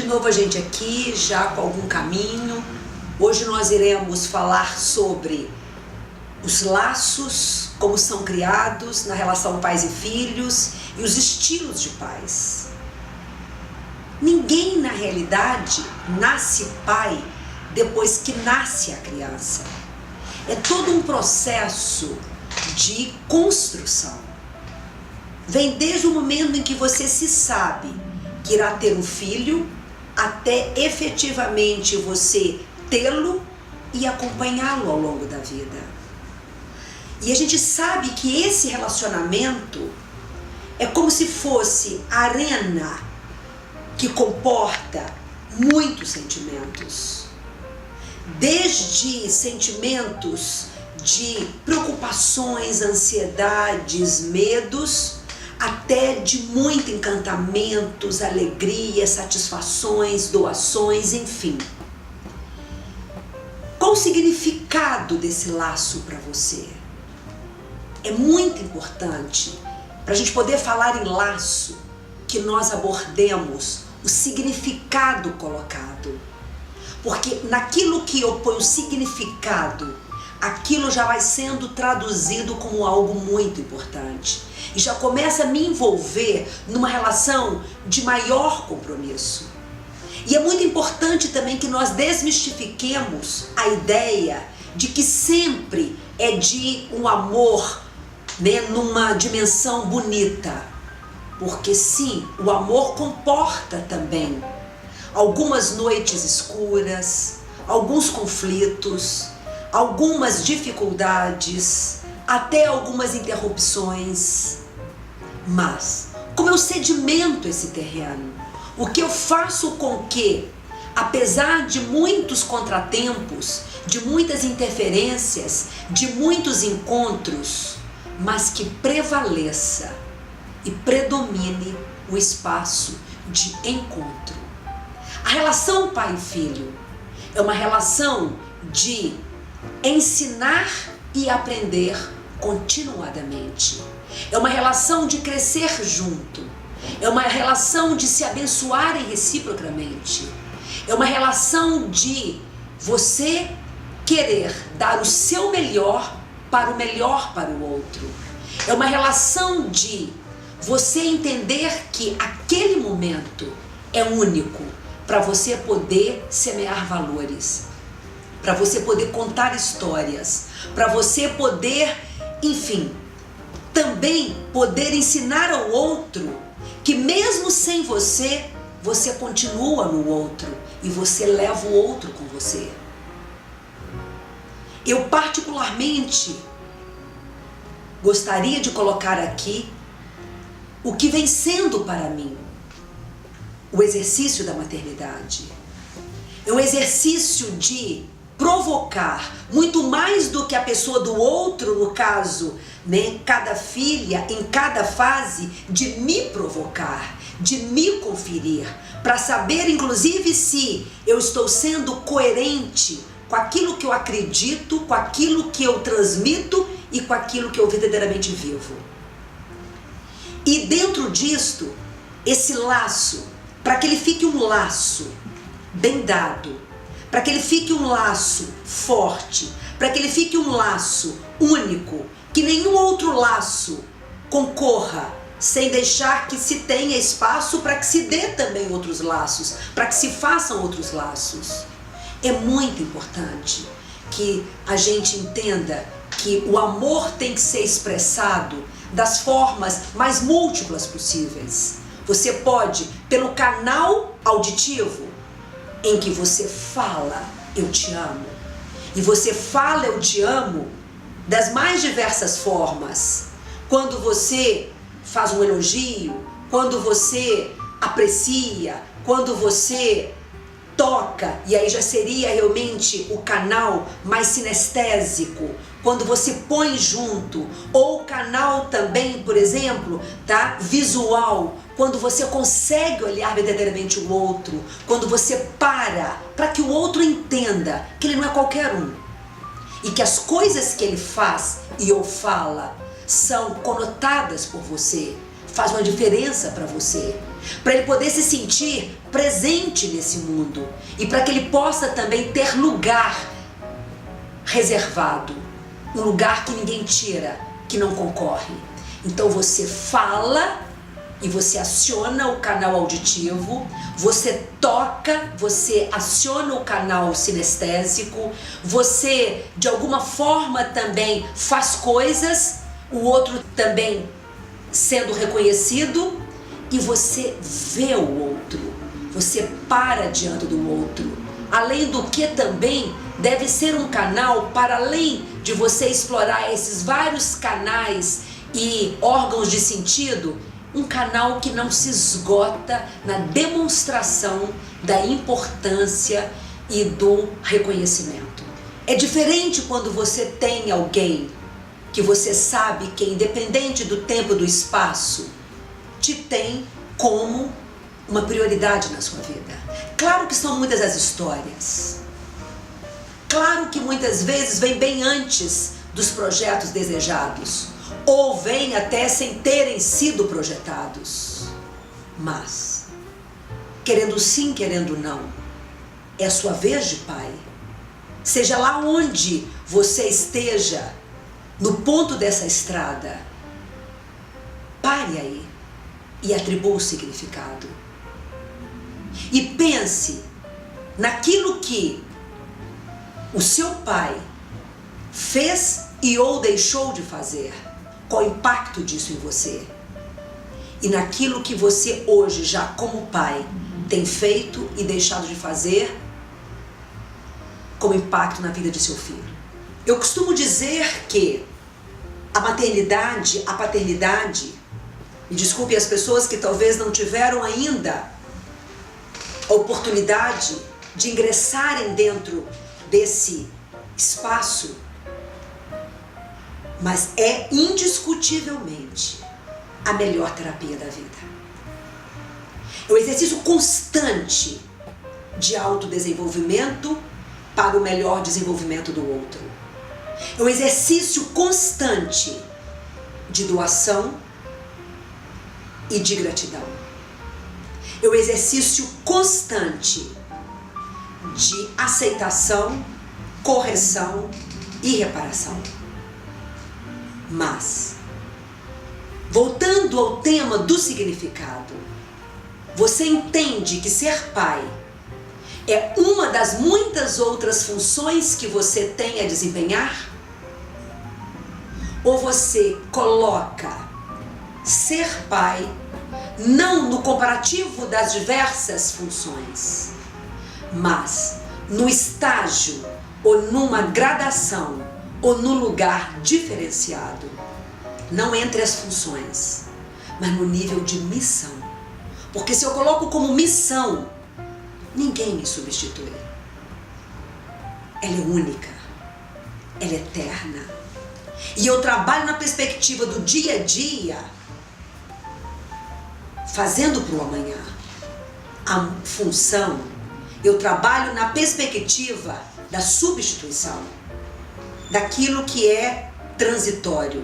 novo a gente aqui, já com algum caminho. Hoje nós iremos falar sobre os laços, como são criados na relação pais e filhos e os estilos de pais. Ninguém na realidade nasce pai depois que nasce a criança. É todo um processo de construção. Vem desde o momento em que você se sabe que irá ter um filho, até efetivamente você tê-lo e acompanhá-lo ao longo da vida. E a gente sabe que esse relacionamento é como se fosse a arena que comporta muitos sentimentos. Desde sentimentos de preocupações, ansiedades, medos, até de muito encantamentos, alegrias, satisfações, doações, enfim. Qual o significado desse laço para você? É muito importante, para a gente poder falar em laço, que nós abordemos o significado colocado. Porque naquilo que eu ponho significado, aquilo já vai sendo traduzido como algo muito importante. E já começa a me envolver numa relação de maior compromisso. E é muito importante também que nós desmistifiquemos a ideia de que sempre é de um amor, numa dimensão bonita. Porque sim, o amor comporta também algumas noites escuras, alguns conflitos, algumas dificuldades, até algumas interrupções. Mas, como eu sedimento esse terreno, o que eu faço com que, apesar de muitos contratempos, de muitas interferências, de muitos encontros, mas que prevaleça e predomine o espaço de encontro. A relação pai e filho é uma relação de ensinar e aprender continuadamente. É uma relação de crescer junto. É uma relação de se abençoarem reciprocamente. É uma relação de você querer dar o seu melhor para o outro. É uma relação de você entender que aquele momento é único para você poder semear valores, para você poder contar histórias, para você poder, enfim, também poder ensinar ao outro que mesmo sem você, você continua no outro e você leva o outro com você. Eu particularmente gostaria de colocar aqui o que vem sendo para mim o exercício da maternidade. É um exercício de provocar, muito mais do que a pessoa do outro, no caso, cada filha, em cada fase, de me provocar, de me conferir, para saber, inclusive, se eu estou sendo coerente com aquilo que eu acredito, com aquilo que eu transmito e com aquilo que eu verdadeiramente vivo. E dentro disto, esse laço, para que ele fique um laço bem dado, para que ele fique um laço forte, para que ele fique um laço único, que nenhum outro laço concorra, sem deixar que se tenha espaço para que se dê também outros laços, para que se façam outros laços. É muito importante que a gente entenda que o amor tem que ser expressado das formas mais múltiplas possíveis. Você pode, pelo canal auditivo, em que você fala, eu te amo. E você fala, eu te amo, das mais diversas formas. Quando você faz um elogio, quando você aprecia, quando você toca, e aí já seria realmente o canal mais sinestésico, quando você põe junto, ou o canal também, por exemplo, visual, quando você consegue olhar verdadeiramente o outro, quando você para que o outro entenda que ele não é qualquer um, e que as coisas que ele faz e ou fala são conotadas por você, faz uma diferença para você, para ele poder se sentir presente nesse mundo e para que ele possa também ter lugar reservado, um lugar que ninguém tira, que não concorre. Então você fala e você aciona o canal auditivo, você toca, você aciona o canal sinestésico, você de alguma forma também faz coisas, o outro também sendo reconhecido, e você vê o outro, você para diante do outro. Além do que também deve ser um canal, para além de você explorar esses vários canais e órgãos de sentido, um canal que não se esgota na demonstração da importância e do reconhecimento. É diferente quando você tem alguém que você sabe que, independente do tempo e do espaço, te tem como uma prioridade na sua vida. Claro que são muitas as histórias. Claro que muitas vezes vem bem antes dos projetos desejados, ou vem até sem terem sido projetados. Mas, querendo sim, querendo não, é a sua vez de pai. Seja lá onde você esteja, no ponto dessa estrada, pare aí e atribua o significado. E pense naquilo que o seu pai fez e ou deixou de fazer. Qual o impacto disso em você? E naquilo que você hoje, já como pai, tem feito e deixado de fazer, como impacto na vida de seu filho. Eu costumo dizer que a maternidade, a paternidade, me desculpe as pessoas que talvez não tiveram ainda a oportunidade de ingressarem dentro desse espaço, mas é indiscutivelmente a melhor terapia da vida. É o exercício constante de autodesenvolvimento para o melhor desenvolvimento do outro. É um exercício constante de doação e de gratidão. É um exercício constante de aceitação, correção e reparação. Mas, voltando ao tema do significado, você entende que ser pai é uma das muitas outras funções que você tem a desempenhar? Ou você coloca ser pai não no comparativo das diversas funções, mas no estágio ou numa gradação ou no lugar diferenciado, não entre as funções, mas no nível de missão. Porque se eu coloco como missão, ninguém me substitui. Ela é única, ela é eterna. E eu trabalho na perspectiva do dia a dia, fazendo para o amanhã. A função, eu trabalho na perspectiva da substituição, daquilo que é transitório,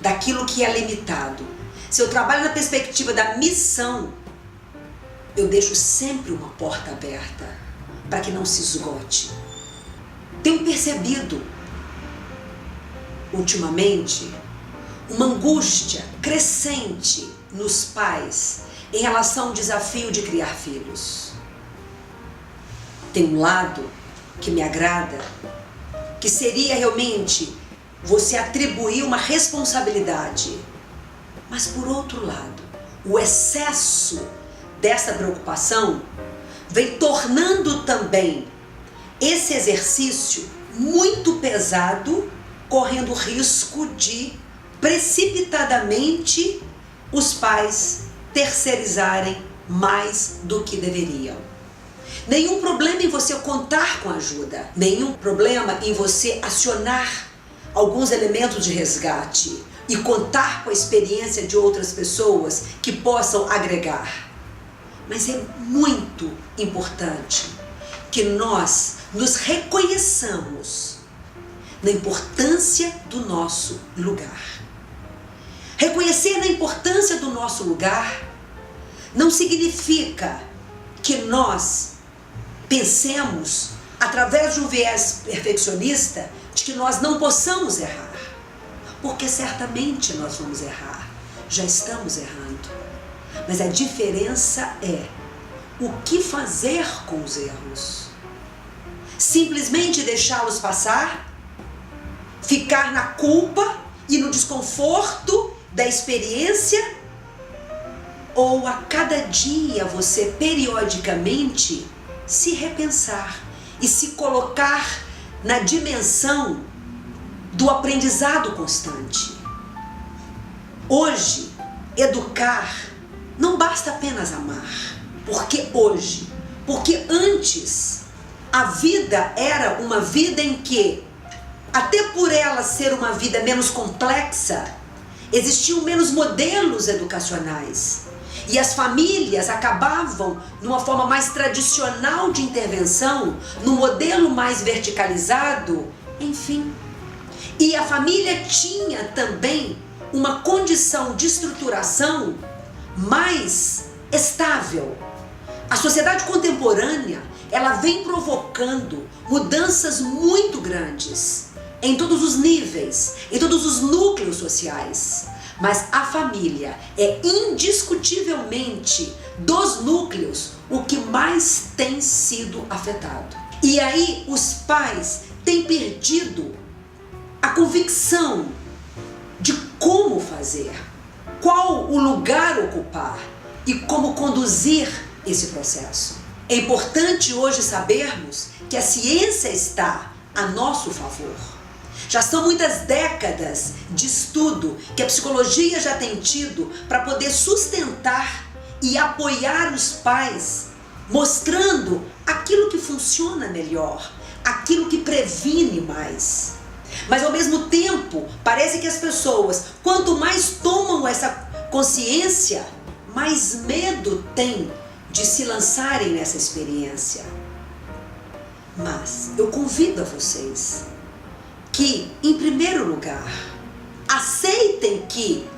daquilo que é limitado. Se eu trabalho na perspectiva da missão, eu deixo sempre uma porta aberta para que não se esgote. Tenho percebido, ultimamente, uma angústia crescente nos pais em relação ao desafio de criar filhos. Tem um lado que me agrada, que seria realmente você atribuir uma responsabilidade. Mas por outro lado, o excesso dessa preocupação vem tornando também esse exercício muito pesado, correndo risco de precipitadamente os pais terceirizarem mais do que deveriam. Nenhum problema em você contar com ajuda, nenhum problema em você acionar alguns elementos de resgate e contar com a experiência de outras pessoas que possam agregar. Mas é muito importante que nós nos reconheçamos na importância do nosso lugar. Reconhecer a importância do nosso lugar não significa que nós pensemos, através de um viés perfeccionista, de que nós não possamos errar. Porque certamente nós vamos errar, já estamos errando. Mas a diferença é o que fazer com os erros. Simplesmente deixá-los passar, ficar na culpa e no desconforto da experiência, ou a cada dia você periodicamente se repensar e se colocar na dimensão do aprendizado constante. Hoje, educar não basta apenas amar, porque antes a vida era uma vida em que, até por ela ser uma vida menos complexa, existiam menos modelos educacionais. E as famílias acabavam numa forma mais tradicional de intervenção, num modelo mais verticalizado, enfim. E a família tinha também uma condição de estruturação mais estável. A sociedade contemporânea, ela vem provocando mudanças muito grandes em todos os níveis, em todos os núcleos sociais. Mas a família é indiscutivelmente dos núcleos o que mais tem sido afetado. E aí os pais têm perdido a convicção de como fazer, qual o lugar ocupar e como conduzir esse processo. É importante hoje sabermos que a ciência está a nosso favor. Já são muitas décadas de estudo que a psicologia já tem tido para poder sustentar e apoiar os pais, mostrando aquilo que funciona melhor, aquilo que previne mais. Mas ao mesmo tempo, parece que as pessoas, quanto mais tomam essa consciência, mais medo têm de se lançarem nessa experiência. Mas eu convido a vocês que, em primeiro lugar, aceitem que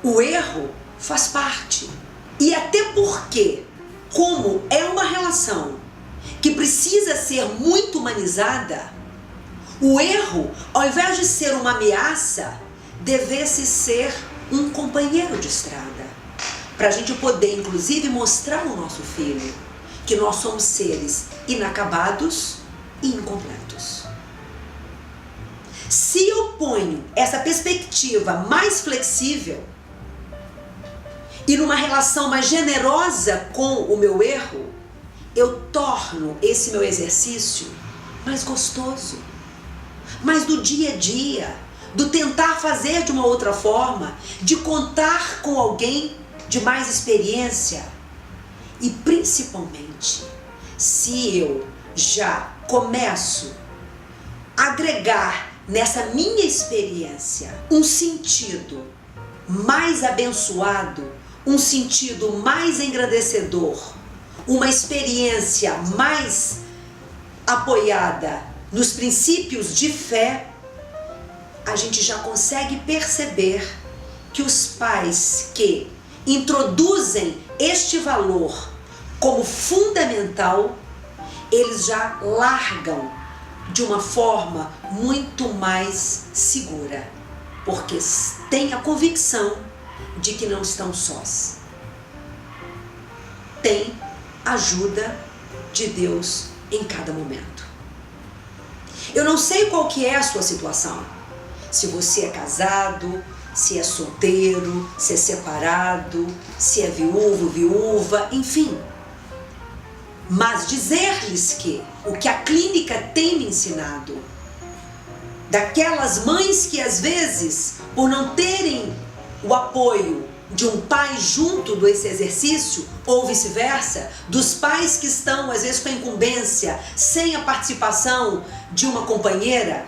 o erro faz parte. E até porque, como é uma relação que precisa ser muito humanizada, o erro, ao invés de ser uma ameaça, devesse ser um companheiro de estrada. Para a gente poder, inclusive, mostrar ao nosso filho que nós somos seres inacabados e incompletos. Se eu ponho essa perspectiva mais flexível e numa relação mais generosa com o meu erro, eu torno esse meu exercício mais gostoso, mais do dia a dia, do tentar fazer de uma outra forma, de contar com alguém de mais experiência. E principalmente, se eu já começo a agregar nessa minha experiência um sentido mais abençoado, um sentido mais engrandecedor, uma experiência mais apoiada nos princípios de fé, a gente já consegue perceber que os pais que introduzem este valor como fundamental, eles já largam de uma forma muito mais segura, porque têm a convicção de que não estão sós. Tem ajuda de Deus em cada momento. Eu não sei qual que é a sua situação, se você é casado, se é solteiro, se é separado, se é viúvo, viúva, enfim. Mas dizer-lhes que o que a clínica tem me ensinado, daquelas mães que às vezes, por não terem o apoio de um pai junto desse exercício, ou vice-versa, dos pais que estão às vezes com a incumbência, sem a participação de uma companheira,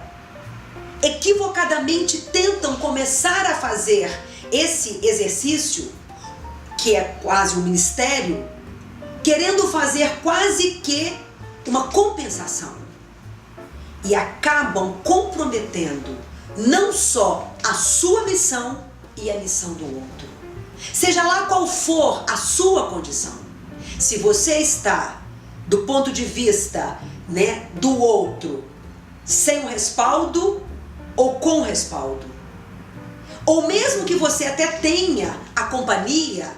equivocadamente tentam começar a fazer esse exercício, que é quase um ministério, querendo fazer quase que uma compensação. E acabam comprometendo não só a sua missão e a missão do outro. Seja lá qual for a sua condição. Se você está do ponto de vista, do outro, sem o respaldo ou com respaldo, ou mesmo que você até tenha a companhia,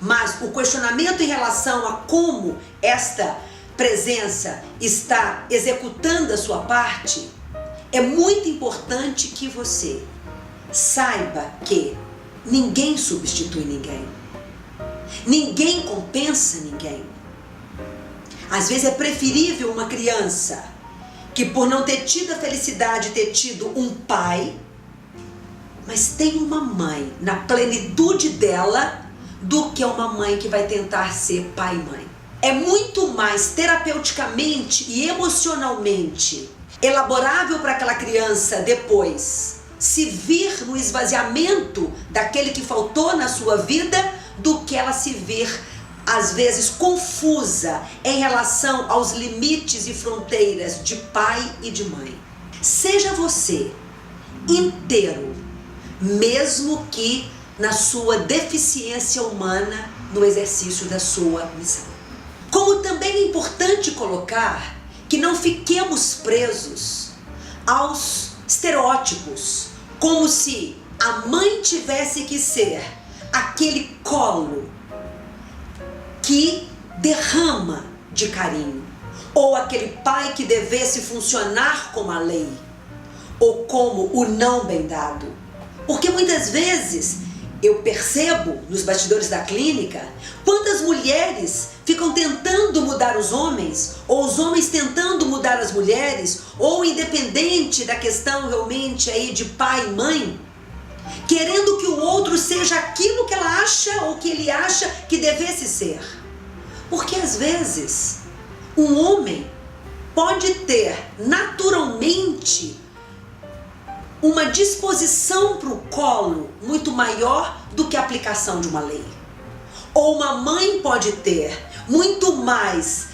mas o questionamento em relação a como esta presença está executando a sua parte, é muito importante que você saiba que ninguém substitui ninguém. Ninguém compensa ninguém. Às vezes é preferível uma criança que, por não ter tido a felicidade de ter tido um pai, mas tem uma mãe na plenitude dela, do que uma mãe que vai tentar ser pai e mãe. É muito mais terapeuticamente e emocionalmente elaborável para aquela criança depois se vir no esvaziamento daquele que faltou na sua vida, do que ela se ver às vezes confusa em relação aos limites e fronteiras de pai e de mãe. Seja você inteiro, mesmo que na sua deficiência humana, no exercício da sua missão. Como também é importante colocar que não fiquemos presos aos estereótipos, como se a mãe tivesse que ser aquele colo que derrama de carinho, ou aquele pai que devesse funcionar como a lei, ou como o não bem dado. Porque muitas vezes eu percebo nos bastidores da clínica quantas mulheres ficam tentando mudar os homens, ou os homens tentando mudar as mulheres, ou independente da questão realmente aí de pai e mãe, querendo que o outro seja aquilo que ela acha ou que ele acha que devesse ser. Porque às vezes um homem pode ter naturalmente uma disposição para o colo muito maior do que a aplicação de uma lei. Ou uma mãe pode ter muito mais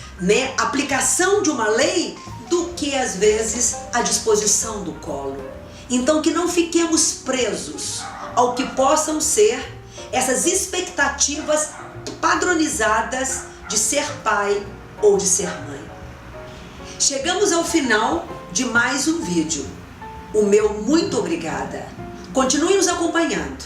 aplicação de uma lei do que às vezes a disposição do colo. Então que não fiquemos presos ao que possam ser essas expectativas padronizadas de ser pai ou de ser mãe. Chegamos ao final de mais um vídeo. O meu muito obrigada. Continue nos acompanhando.